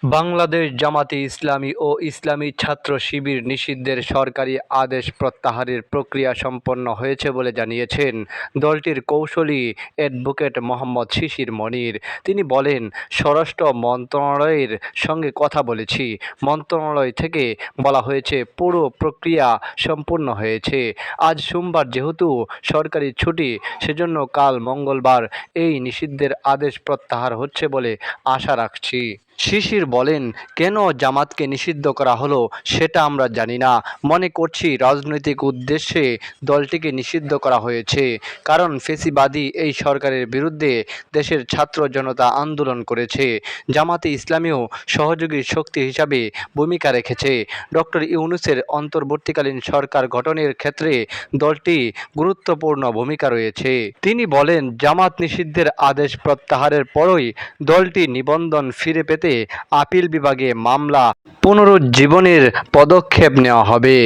বাংলাদেশ জামাতে ইসলামী ও ইসলামী ছাত্র শিবির নিষিদ্ধের সরকারি আদেশ প্রত্যাহারের প্রক্রিয়া সম্পন্ন হয়েছে বলে জানিয়েছেন দলটির কৌঁসুলি অ্যাডভোকেট মোহাম্মদ শিশির মনির। তিনি বলেন, স্বরাষ্ট্র মন্ত্রণালয়ের সঙ্গে কথা বলেছি। মন্ত্রণালয় থেকে বলা হয়েছে পুরো প্রক্রিয়া সম্পূর্ণ হয়েছে। আজ সোমবার যেহেতু সরকারি ছুটি, সেজন্য কাল মঙ্গলবার এই নিষিদ্ধের আদেশ প্রত্যাহার হচ্ছে বলে আশা রাখছি। শিশির বলেন, কেন জামাতকে নিষিদ্ধ করা হলো সেটা আমরা জানি না। মনে করছি রাজনৈতিক উদ্দেশ্যে দলটিকে নিষিদ্ধ করা হয়েছে। কারণ ফ্যাসিবাদী এই সরকারের বিরুদ্ধে দেশের ছাত্র জনতা আন্দোলন করেছে। জামাতে ইসলামীও সহযোগী শক্তি হিসাবে ভূমিকা রেখেছে। ডক্টর ইউনূসের অন্তর্বর্তীকালীন সরকার গঠনের ক্ষেত্রে দলটি গুরুত্বপূর্ণ ভূমিকা রয়েছে। তিনি বলেন, জামাত নিষিদ্ধের আদেশ প্রত্যাহারের পরই দলটি নিবন্ধন ফিরে পেতে আপিল বিভাগে মামলা পুনরুজ্জীবনের পদক্ষেপ নেওয়া হবে।